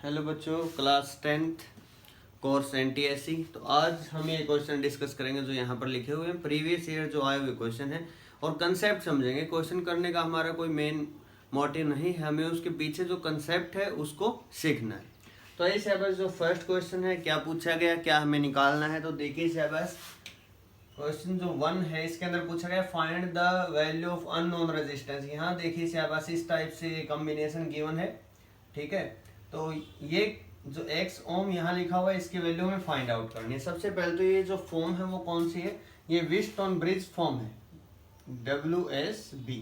Hello बच्चों, class 10th course NTSC। तो आज हम ये क्वेश्चन डिस्कस करेंगे जो यहाँ पर लिखे हुए हैं, प्रीवियस ईयर जो आए हुए क्वेश्चन हैं और कंसेप्ट समझेंगे। क्वेश्चन करने का हमारा कोई मेन मोटिव नहीं है, हमें उसके पीछे जो कंसेप्ट है उसको सीखना है। तो ये शहबाज जो फर्स्ट क्वेश्चन है, क्या पूछा गया, क्या हमें निकालना है। तो देखिए शहबाज, क्वेश्चन जो 1 है इसके अंदर पूछा गया find the value of unknown resistance. यहाँ देखिए शहबाज इस टाइप से कॉम्बिनेशन गिवन है, ठीक है। तो ये जो x ओम यहाँ लिखा हुआ है इसकी वैल्यू हमें फाइंड आउट करनी है। सबसे पहले तो ये जो फॉर्म है वो कौन सी है, ये व्हिटस्टोन ब्रिज फॉर्म है, WSB।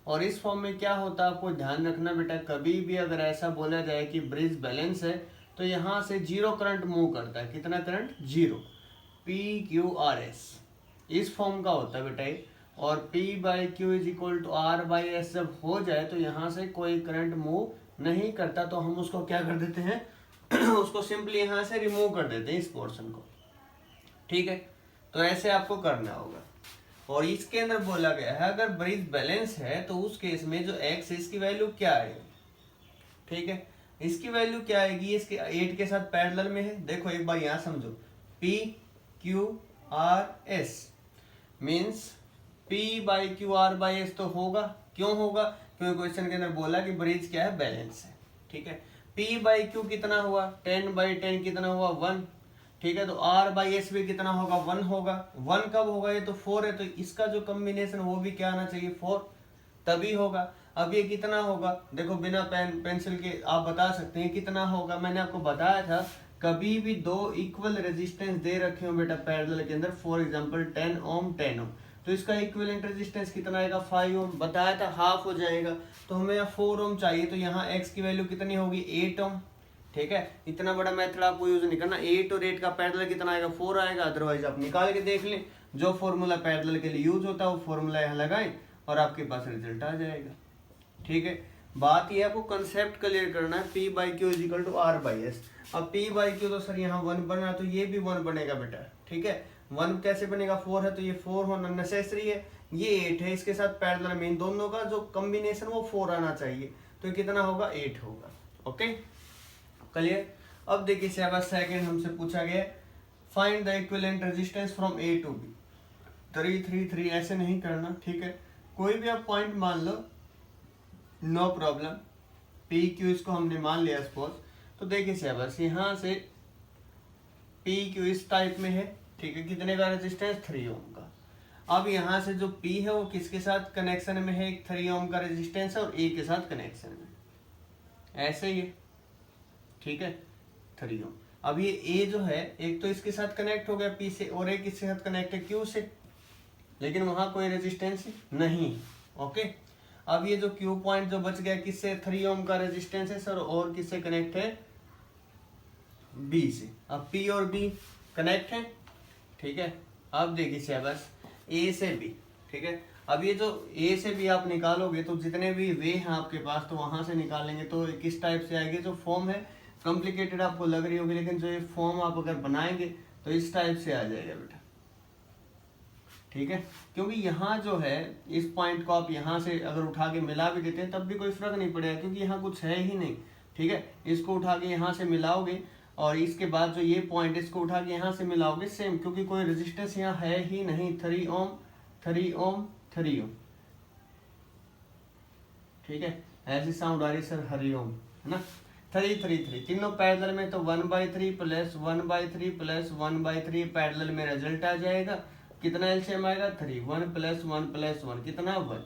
और इस फॉर्म में क्या होता है आपको ध्यान रखना बेटा, कभी भी अगर ऐसा बोला जाए कि ब्रिज बैलेंस है तो यहाँ से जीरो करंट मूव करता है। कितना करंट? जीरो। PQRS इस फॉर्म का होता है बेटा ये। और P/Q is equal to R/S जब हो जाए तो यहाँ से कोई करंट मूव नहीं करता, तो हम उसको क्या कर देते हैं उसको सिंपली यहाँ से रिमूव कर देते हैं इस पोर्शन को, ठीक है। तो ऐसे आपको करना होगा। और इसके अंदर बोला गया है अगर ब्रिज बैलेंस है तो उस केस में जो x है इसकी वैल्यू क्या आएगी, ठीक है। इसकी वैल्यू क्या आएगी, इसके 8 के साथ पैरेलल में है। देखो एक बार यहाँ समझो, PQRS मीन्स P/QR/S तो होगा। क्यों होगा? क्योंकि क्वेश्चन के अंदर बोला कि ब्रिज क्या है, बैलेंस है, ठीक है। P/Q कितना हुआ, 10/10 कितना हुआ, 1, ठीक है। तो R/S भी कितना होगा, 1 होगा। 1 कब होगा, ये तो 4 है, तो इसका जो कॉम्बिनेशन वो भी क्या आना चाहिए, 4, तभी होगा। अब ये कितना होगा, देखो बिना पेन पेंसिल के आप बता सकते हैं कितना होगा। मैंने आपको बताया था कभी भी दो इक्वल रेजिस्टेंस दे रखे हो बेटा पैरेलल के अंदर, फॉर एग्जांपल 10 ओम 10 ओम, तो इसका इक्विवेलेंट रेजिस्टेंस कितना आएगा, 5 ओम। बताया था हाफ हो जाएगा, तो हमें यहाँ 4 ओम चाहिए, तो यहाँ x की वैल्यू कितनी होगी, 8 ओम, ठीक है। इतना बड़ा मेथड आपको यूज नहीं करना। 8 और 8 का पैरेलल कितना आएगा, 4 आएगा। अदरवाइज आप निकाल के देख लें, जो फॉर्मूला पैरेलल के लिए यूज होता है वो फॉर्मूला यहाँ लगाएं और आपके पास रिजल्ट आ जाएगा, ठीक है। बात ये आपको कंसेप्ट क्लियर करना है, P/Q is equal to R/S। अब P/Q तो सर यहाँ 1 बना, तो ये भी 1 बनेगा बेटा, ठीक है। 1 कैसे बनेगा, 4 है तो ये 4 होना नेसेसरी है। ये 8 है, इसके साथ पैरेलल में इन दोनों का जो कॉम्बिनेशन वो 4 आना चाहिए, तो कितना होगा, 8 होगा। Okay clear. अब देखिए सेकंड हमसे पूछा गया find the equivalent resistance from A to B। 3 3 3 ऐसे नहीं करना, ठीक है। कोई भी आप पॉइंट मान लो, नो प्रॉब्लम। PQ इसको हमने मान लिया सपोज। तो देखिए शहबाज यहाँ से PQ इस टाइप में है, ठीक है। कितने का रेजिस्टेंस, 3 ओम का। अब यहाँ से जो P है वो किसके साथ कनेक्शन में है, 3 ओम का रेजिस्टेंस है और A के साथ कनेक्शन में, ऐसे ही है, ठीक है, 3 ओम। अब ये A जो है एक तो इसके साथ कनेक्ट हो गया P से, और एक इसके साथ कनेक्ट है Q से, लेकिन वहां कोई रेजिस्टेंस नहीं, ओके। अब ये जो Q पॉइंट जो बच गया किससे, 3 ओम का रेजिस्टेंस है सर, और किससे कनेक्ट है, B से। अब P और B कनेक्ट है, ठीक है। अब देखिए शहबाज A से B, ठीक है। अब ये जो A से B आप निकालोगे तो जितने भी वे हैं आपके पास तो वहां से निकालेंगे तो किस टाइप से आएगी, जो फॉर्म है कॉम्प्लिकेटेड आपको लग रही होगी, लेकिन जो ये फॉर्म आप अगर बनाएंगे तो इस टाइप से आ जाएगा बेटा, ठीक है। क्योंकि यहाँ जो है इस पॉइंट को आप यहाँ से अगर उठा के मिला भी देते हैं तब भी कोई फर्क नहीं पड़ेगा, क्योंकि यहाँ कुछ है ही नहीं, ठीक है। इसको उठा के यहाँ से मिलाओगे और इसके बाद जो ये पॉइंट इसको उठा के यहाँ से मिलाओगे सेम, क्योंकि कोई रेजिस्टेंस यहाँ है ही नहीं। 3 ओम 3 ओम 3 ओम, ठीक है। ऐसी साउंड आ रही सर, हरिओम, है ना। 3 3 3 तीनों पैरेलल में, तो 1/3 प्लस 1/3 प्लस 1/3 पैरेलल में रिजल्ट आ जाएगा। कितना एलसीएम आएगा, 3, 1 प्लस 1 प्लस 1 कितना, 1।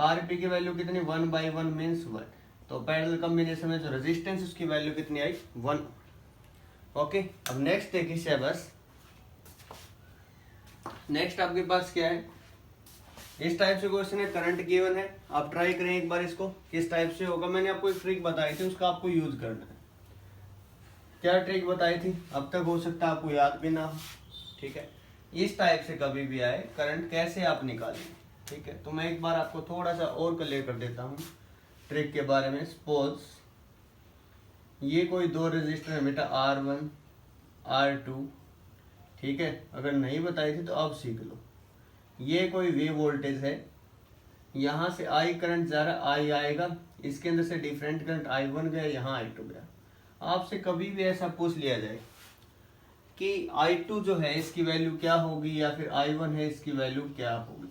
RP की वैल्यू कितनी, 1/1 मीन्स 1। तो पैरेलल कॉम्बिनेशन में जो रेजिस्टेंस उसकी वैल्यू कितनी आई, 1। ओके। अब नेक्स्ट देखिए शहबाज, नेक्स्ट आपके पास क्या है, इस टाइप से क्वेश्चन है, करंट गिवन है। आप ट्राई करें एक बार इसको किस टाइप से होगा। मैंने आपको एक ट्रिक बताई थी, उसका आपको यूज करना है। क्या ट्रिक बताई थी, अब तक हो सकता है आपको याद भी ना हो, ठीक है। इस टाइप से कभी भी आए करंट कैसे आप निकालेंगे, ठीक है। तो मैं एक बार आपको थोड़ा सा और क्लियर कर देता हूँ ट्रिक के बारे में। सपोज ये कोई दो रजिस्टर है बेटा, R1 R2, ठीक है। अगर नहीं बताई थी तो अब सीख लो। ये कोई वे वोल्टेज है, यहाँ से I करंट जा रहा है, I आएगा, इसके अंदर से डिफरेंट करंट I1 गया, यहाँ I2 गया। आपसे कभी भी ऐसा पूछ लिया जाए कि I2 जो है इसकी वैल्यू क्या होगी या फिर I1 है इसकी वैल्यू क्या होगी,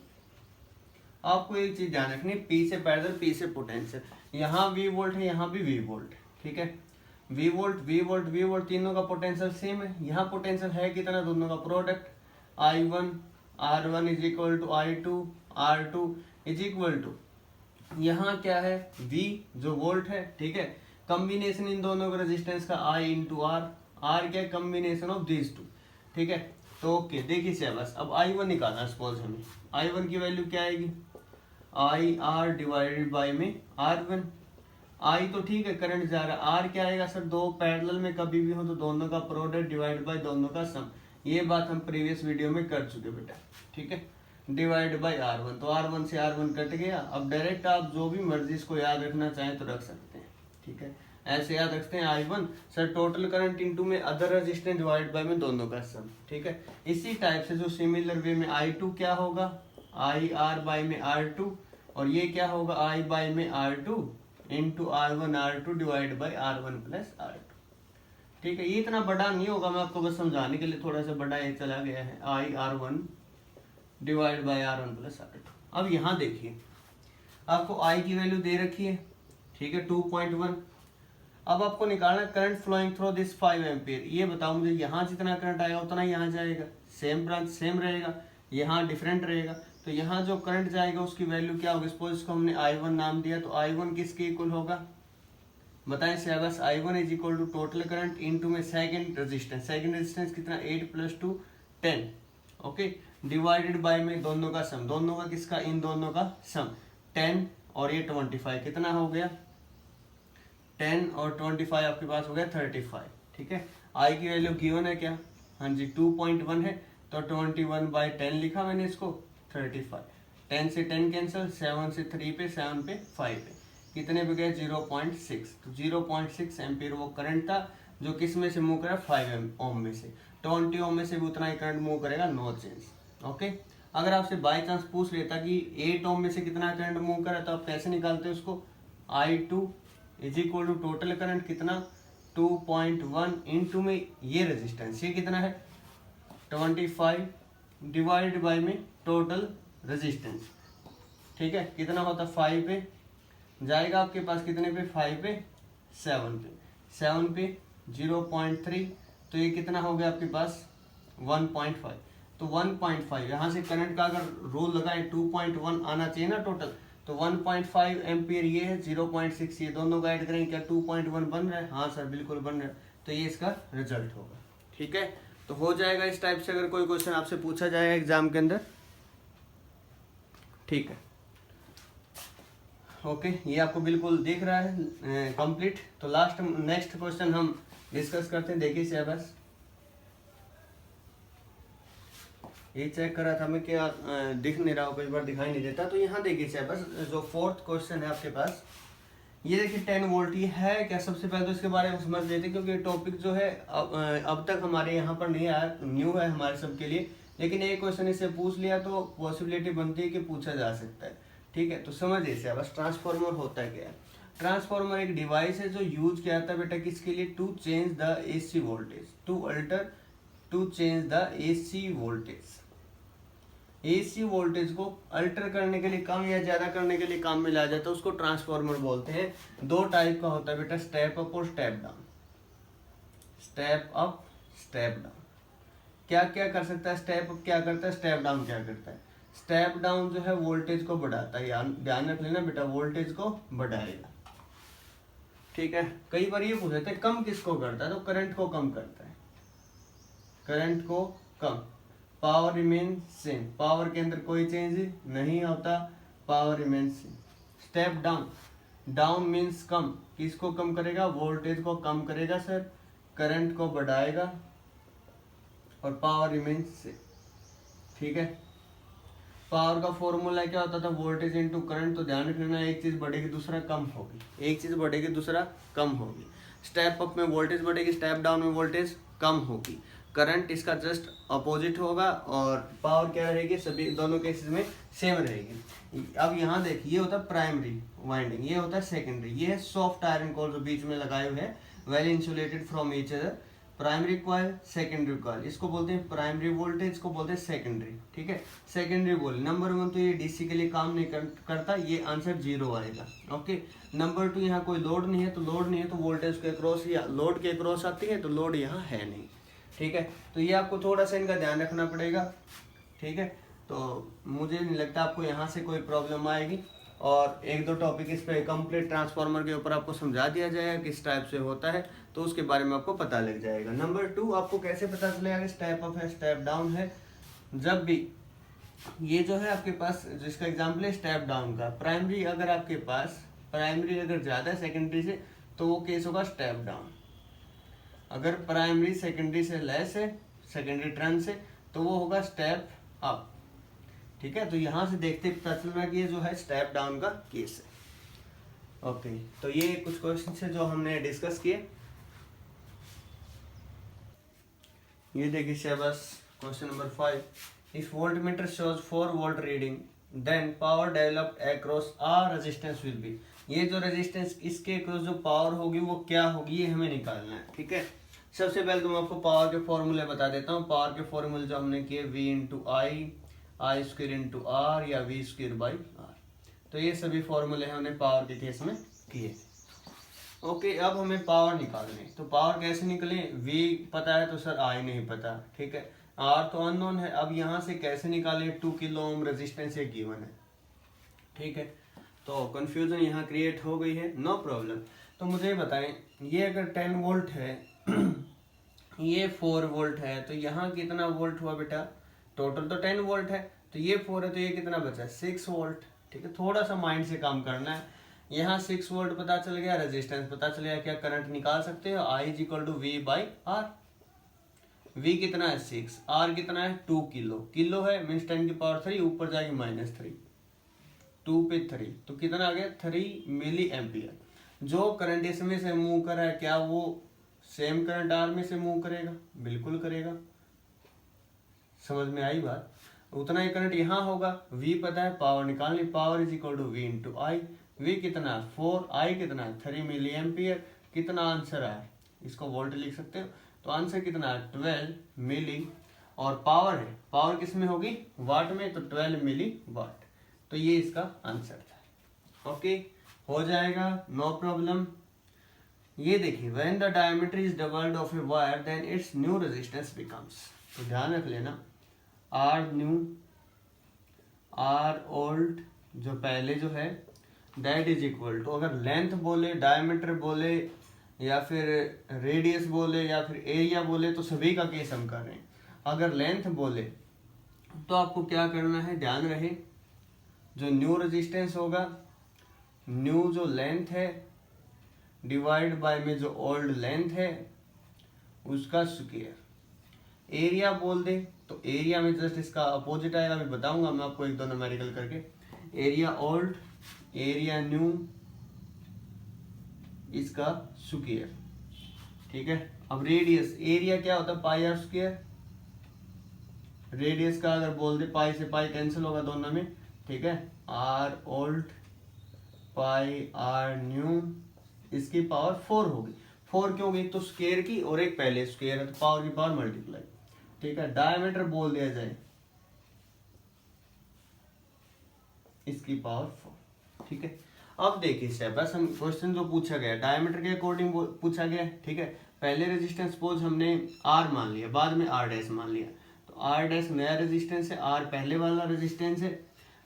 आपको एक चीज ध्यान रखनी, P से पैरेलल, P से पोटेंशियल। यहाँ V वोल्ट है, यहाँ भी V वोल्ट है, ठीक है। V volt V volt V volt तीनों का पोटेंशियल सेम है। यहाँ पोटेंशियल है कितना, दोनों का product I1 R1 is equal to I2 R2 is equal to, यहाँ क्या है V जो वोल्ट है, ठीक है। कॉम्बिनेशन इन दोनों का रेजिस्टेंस का I इंटू R, R क्या कॉम्बिनेशन ऑफ दीज टू, ठीक है। तो ओके देखिए से बस अब I1 निकालना, सपोज हमें I1 की वैल्यू क्या आएगी, आई आर डिवाइडेड बाई में R1। आई तो ठीक है करंट जा रहा है, आर क्या आएगा सर, दो पैरेलल में कभी भी हो तो दोनों का प्रोडक्ट डिवाइड बाय दोनों का सम, ये बात हम प्रीवियस वीडियो में कर चुके बेटा, ठीक है। डिवाइड बाय R1, तो R1 से R1 कट गया। अब डायरेक्ट आप जो भी मर्जी इसको याद रखना चाहें तो रख सकते हैं, ठीक है। ऐसे याद रखते हैं I1 sir total current into में अदर रेजिस्टेंस डिवाइड बाय में दोनों का सम, ठीक है। इसी टाइप से जो सिमिलर वे में I2 क्या होगा, आई आर बाई में R2, और ये क्या होगा I बाई में R2 into R1 R2 divide by R1 plus R2, ठीक है। ये इतना बड़ा नहीं होगा, मैं आपको बस समझाने के लिए थोड़ा सा बड़ा ये चला गया है, I R1 divide by R1 plus R2। अब यहाँ देखिए आपको I की वैल्यू दे रखी है, ठीक है 2.1। अब आपको निकालना current flowing through this 5 ampere. ये बताओ मुझे, यहाँ जितना करंट आएगा उतना यहाँ जाएगा, सेम ब्रांच सेम रहेगा, यहाँ डिफरेंट रहेगा, तो यहाँ जो करंट जाएगा उसकी वैल्यू क्या होगी। सपोज इसको हमने I1 नाम दिया, तो I1 किसके इक्वल होगा बताएं syllabus, I1 is equal to total current into में सेकंड रेजिस्टेंस, सेकंड रेजिस्टेंस कितना 8 + 2 10, ओके, डिवाइडेड बाय में दोनों का सम, दोनों का किसका, इन दोनों का सम 10 और ये 25 कितना हो गया, 10 और 25 आपके पास हो गया 35, ठीक है। I की वैल्यू गिवन है क्या, हाँ जी 2.1 है, तो 21/10 लिखा मैंने इसको 35, 10 से 10 कैंसिल, 7 से 3 पे, 7 पे 5 पे, कितने पे गए 0.6, तो 0.6 एम्पियर वो करंट था जो किस में से मूव करा 5 ओम में से, 20 ओम में से भी उतना ही करंट मूव करेगा, नो चेंज, ओके। अगर आपसे बाई चांस पूछ लेता कि 8 ओम में से कितना करंट मूव करा, तो आप कैसे निकालते हैं उसको, I2 is equal to total current कितना 2.1 इंटू में ये रेजिस्टेंस, ये कितना है 25 डिवाइड बाय में टोटल रेजिस्टेंस, ठीक है, कितना होता 5 पे जाएगा आपके पास, कितने पे 5 पे 7 पे, 7 पे 0.3, तो ये कितना हो गया आपके पास 1.5, तो 1.5 यहाँ से करंट का अगर रूल लगाए 2.1 आना चाहिए ना टोटल, तो 1.5 एम्पियर ये है, 0.6 ये, दोनों का ऐड करेंगे क्या 2.1 बन रहा है, हाँ सर बिल्कुल बन रहा है, तो ये इसका रिजल्ट होगा, ठीक है। तो हो जाएगा इस टाइप से अगर कोई क्वेश्चन आपसे पूछा जाएगा एग्जाम के अंदर, ठीक है, ओके। ये आपको बिल्कुल दिख रहा है कंप्लीट। तो लास्ट नेक्स्ट क्वेश्चन हम डिस्कस करते हैं, देखिए सिलेबस, ये चेक करा था मैं क्या दिख नहीं रहा, कई बार दिखाई नहीं देता, तो यहाँ देखिए सिलेबस, जो 4th क्वेश्चन है आपके पास, ये देखिए 10 वोल्ट ये है क्या, सबसे पहले तो इसके बारे में समझ लेते हैं, क्योंकि टॉपिक जो है अब तक हमारे यहाँ पर नहीं आया, न्यू है हमारे सबके लिए, लेकिन एक क्वेश्चन इससे पूछ लिया तो पॉसिबिलिटी बनती है कि पूछा जा सकता है, ठीक है। तो समझिए इसे बस, ट्रांसफार्मर होता है क्या है, ट्रांसफार्मर एक डिवाइस है जो यूज किया जाता है बेटा किसके लिए, to change the AC voltage, to change the AC voltage, AC voltage को अल्टर करने के लिए, कम या ज्यादा करने के लिए काम में लाया जाता है, उसको ट्रांसफार्मर बोलते हैं। दो टाइप का होता है बेटा, स्टेप अप और step down, step up step down. क्या क्या कर सकता है स्टेप अप, क्या करता है स्टेप डाउन, क्या करता है स्टेप डाउन, जो है वोल्टेज को बढ़ाता है, ध्यान रख लेना बेटा, वोल्टेज को बढ़ाएगा, ठीक है। कई बार ये पूछ लेते हैं कम किसको करता है, तो करंट को कम करता है, करंट को कम, पावर रिमेन सेम, पावर के अंदर कोई चेंज नहीं होता, power remain same. Step down, down means कम, किसको कम करेगा, वोल्टेज को कम करेगा सर, करंट को बढ़ाएगा और पावर रिमेन सेम, ठीक है। पावर का फॉर्मूला क्या होता था, वोल्टेज इनटू करंट, तो ध्यान रखना एक चीज बढ़ेगी दूसरा कम होगी, एक चीज बढ़ेगी दूसरा कम होगी। स्टेप अप में वोल्टेज बढ़ेगी, स्टेप डाउन में वोल्टेज कम होगी, करंट इसका जस्ट अपोजिट होगा, और पावर क्या रहेगी, सभी दोनों केसेस में सेम रहेगी। अब यहाँ देखिए, ये होता है प्राइमरी वाइंडिंग, ये होता है सेकेंडरी, ये है सॉफ्ट आयरन कोर जो बीच में लगाए हुए हैं, well insulated from each other. Primary coil, secondary coil, इसको बोलते हैं प्राइमरी वोल्टेज, इसको बोलते हैं सेकेंडरी। ठीक है, सेकेंडरी वोल्टेज नंबर 1 तो ये डीसी के लिए काम नहीं करता, ये आंसर 0 आएगा। ओके, नंबर 2 यहाँ कोई लोड नहीं है, तो लोड नहीं है तो वोल्टेज के क्रॉस या लोड के क्रॉस आती है, तो लोड यहाँ है नहीं। ठीक है, तो ये आपको थोड़ा सा इनका ध्यान रखना पड़ेगा। ठीक है, तो मुझे नहीं लगता आपको यहाँ से कोई प्रॉब्लम आएगी, और एक दो टॉपिक इस पे कंप्लीट ट्रांसफार्मर के ऊपर आपको समझा दिया जाएगा किस टाइप से होता है, तो उसके बारे में आपको पता लग जाएगा। नंबर 2 आपको कैसे पता चलेगा कि स्टेप अप है स्टेप डाउन है, जब भी ये जो है आपके पास जिसका एग्जाम्पल है स्टेप डाउन का, प्राइमरी अगर आपके पास प्राइमरी अगर ज़्यादा है सेकेंडरी से तो वो केस होगा स्टेप डाउन, अगर प्राइमरी सेकेंडरी से लेस है सेकेंडरी टर्न से तो वो होगा स्टेप अप। ठीक है, तो यहाँ से देखते पता चल रहा है कि ये जो है स्टेप डाउन का केस है। ओके, तो ये कुछ क्वेश्चन है जो हमने डिस्कस किए। ये देखिए syllabus question number 5, if voltmeter shows 4 volt reading then power developed across R resistance will be. ये जो रेजिस्टेंस इसके अक्रॉस जो पावर होगी वो क्या होगी, ये हमें निकालना है। ठीक है, सबसे पहले तो मैं आपको पावर के फॉर्मूले बता देता हूँ। पावर के फॉर्मूले जो हमने किए V into I square into R या V स्क्र बाई आर, तो ये सभी फॉर्मूले हमने पावर के केस में किए। ओके, अब हमें पावर निकालनी, तो पावर कैसे निकले, V पता है तो सर I नहीं पता। ठीक है, R तो अननोन है, अब यहाँ से कैसे निकाले, 2 किलो ओम रेजिस्टेंस ये गिवन है। ठीक है, तो कंफ्यूजन यहाँ क्रिएट हो गई है, नो प्रॉब्लम। तो मुझे बताएं, ये अगर 10 वोल्ट है ये 4 वोल्ट है, तो यहाँ कितना वोल्ट हुआ बेटा, टोटल तो 10 वोल्ट है, तो ये 4 है तो ये कितना बचा, 6 वोल्ट। ठीक है, थोड़ा सा माइंड से काम करना है। यहाँ 6 वोल्ट पता चल गया, रेजिस्टेंस पता चल गया, क्या करंट निकाल सकते हो, I is equal to V by R. V कितना है 6, R कितना है 2 किलो, किलो है मीन्स 10 की पावर 3, ऊपर जाएगी -3, 2 पे 3, तो कितना आ गया 3 मिली एम्पियर। जो करंट इसमें से मूव कर रहा है क्या वो सेम करंट R में से मूव करेगा, बिल्कुल करेगा। समझ में आई बात, उतना ही करंट यहाँ होगा। V पता है, पावर निकालनी, power is equal to V into I. V कितना है 4, I कितना है 3 मिली एम्पियर, कितना आंसर है, इसको वोल्ट लिख सकते हो, तो आंसर कितना है 12 मिली, और पावर है, पावर किस में होगी वाट में, तो 12 मिली वाट, तो ये इसका आंसर था। ओके, हो जाएगा, नो प्रॉब्लम। ये देखिए, when the diameter is doubled of a wire then its new resistance becomes, तो ध्यान रख लेना, आर न्यू आर ओल्ड जो पहले जो है दैट इज इक्वल टू, अगर लेंथ बोले डायमीटर बोले या फिर रेडियस बोले या फिर एरिया बोले, तो सभी का केस हम कर रहे हैं। अगर लेंथ बोले तो आपको क्या करना है, ध्यान रहे, जो न्यू रेजिस्टेंस होगा, न्यू जो लेंथ है डिवाइड बाय में जो ओल्ड लेंथ है उसका स्क्वायर। एरिया बोल दे तो एरिया में जस्ट इसका अपोजिट आएगा, अभी बताऊंगा मैं आपको एक दो न्यूमेरिकल करके। एरिया ओल्ड, एरिया न्यू, इसका स्क्वायर। ठीक है, अब रेडियस, एरिया क्या होता है पाई आर स्क्वायर, रेडियस का अगर बोल दे पाई से पाई कैंसिल होगा दोनों में। ठीक है, R old by R new, इसकी पावर 4 होगी। 4 क्यों, एक तो स्क्वायर की और एक पहले स्क्वायर है, तो पावर की पावर मल्टीप्लाई। ठीक है, डायमीटर बोल दिया जाए, इसकी पावर 4। ठीक है, अब देखिए स्टेप बस हम क्वेश्चन जो पूछा गया डायमीटर के अकॉर्डिंग पूछा गया। ठीक है, पहले रेजिस्टेंस सपोज हमने R मान लिया, बाद में R डैश मान लिया, तो R डैश नया रेजिस्टेंस है, R पहले वाला रेजिस्टेंस है,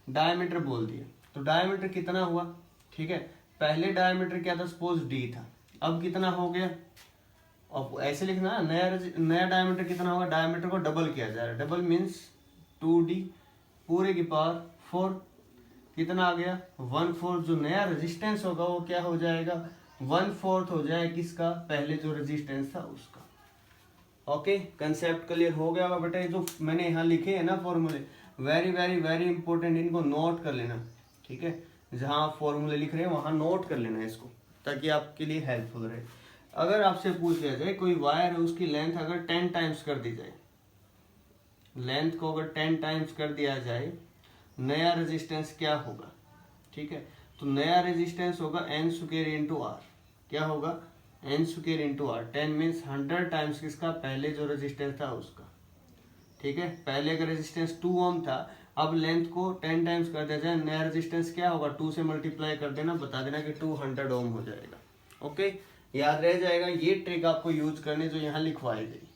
डायमीटर बोल दिया, तो डायमीटर कितना हुआ। ठीक है, पहले डायमीटर क्या था, सपोज D था, अब कितना हो गया, अब ऐसे लिखना है, नया डायमीटर कितना होगा, डायमीटर को डबल किया जा रहा है, डबल मीन्स 2D पूरे की पावर 4, कितना आ गया 1/4। जो नया रेजिस्टेंस होगा वो क्या हो जाएगा 1/4 हो जाएगा किसका, पहले जो रेजिस्टेंस था उसका। ओके, कंसेप्ट क्लियर हो गया होगा बेटा। जो मैंने यहाँ लिखे हैं ना फॉर्मूले, वेरी वेरी वेरी इंपॉर्टेंट, इनको नोट कर लेना। ठीक है, जहाँ फॉर्मूले लिख रहे हैं वहाँ नोट कर लेना इसको, ताकि आपके लिए हेल्पफुल रहे। अगर आपसे पूछ लिया जाए कोई वायर है उसकी लेंथ अगर 10 टाइम्स कर दी जाए, लेंथ को अगर 10 टाइम्स कर दिया जाए, नया रेजिस्टेंस क्या होगा। ठीक है, तो नया रेजिस्टेंस होगा N स्क्वायर इंटू आर, क्या होगा n square into R, 10 means 100 times किसका, पहले जो रेजिस्टेंस था उसका। ठीक है, पहले का रेजिस्टेंस 2 ओम था, अब लेंथ को 10 टाइम्स कर दिया जाए, नया रेजिस्टेंस क्या होगा, 2 से मल्टीप्लाई कर देना, बता देना कि 200 ओम हो जाएगा। ओके, याद रह जाएगा, ये ट्रिक आपको यूज करनी जो यहाँ लिखवाई गई।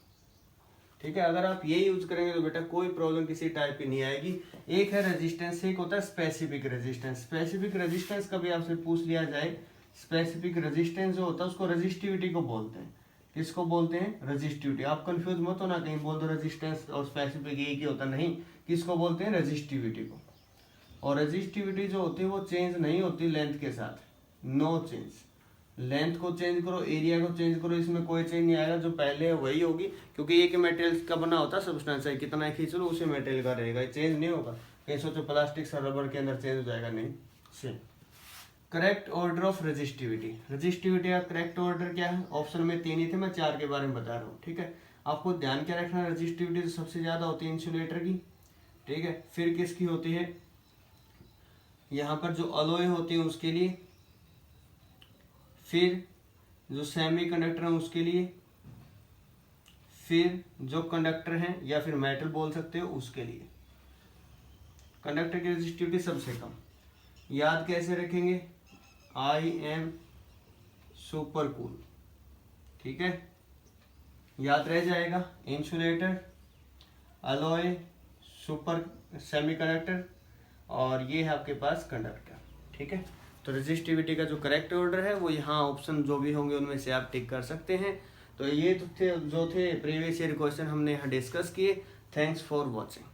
ठीक है, अगर आप ये यूज करेंगे तो बेटा कोई प्रॉब्लम किसी टाइप की नहीं आएगी। एक है रेजिस्टेंस, एक होता है स्पेसिफिक रेजिस्टेंस। स्पेसिफिक रेजिस्टेंस कभी आपसे पूछ लिया जाए, स्पेसिफिक रेजिस्टेंस जो होता है उसको रेजिस्टिविटी को बोलते हैं। किसको बोलते हैं, रेजिस्टिविटी। आप कंफ्यूज मत हो ना, कहीं बोल दो रेजिस्टेंस और स्पेसिफिक एक ही होता, नहीं, किसको बोलते हैं, रेजिस्टिविटी को। और रेजिस्टिविटी जो होती है वो चेंज नहीं होती लेंथ के साथ, नो चेंज। लेंथ को चेंज करो, एरिया को चेंज करो, इसमें कोई चेंज नहीं आएगा, जो पहले है वही होगी, क्योंकि एक मटेरियल का बना होता है सब्सटेंस है, कितना खींच लो उसी मटेरियल का रहेगा, चेंज नहीं होगा। कहीं सोचो प्लास्टिक से रबर के अंदर चेंज हो जाएगा, नहीं, same. Correct order of resistivity. Resistivity का करेक्ट ऑर्डर क्या है, ऑप्शन में 3 ही थे, मैं 4 के बारे में बता रहा हूँ। ठीक है, आपको ध्यान क्या रखना, रेजिस्टिविटी तो सबसे ज्यादा होती है इंसुलेटर की। ठीक है, फिर किसकी होती है, यहाँ पर जो अलॉय होती है उसके लिए, फिर जो सेमीकंडक्टर है उसके लिए, फिर जो कंडक्टर है या फिर मेटल बोल सकते हो उसके लिए। कंडक्टर की रेजिस्टिविटी सबसे कम। याद कैसे रखेंगे, आई एम सुपर कूल। ठीक है, याद रह जाएगा, इंसुलेटर, अलॉय, सुपर सेमीकंडक्टर, और ये है आपके पास कंडक्टर। ठीक है, तो रेजिस्टिविटी का जो करेक्ट ऑर्डर है वो यहाँ ऑप्शन जो भी होंगे उनमें से आप टिक कर सकते हैं। तो ये तो थे जो थे प्रीवियस ईयर क्वेश्चन हमने यहाँ डिस्कस किए। Thanks for watching.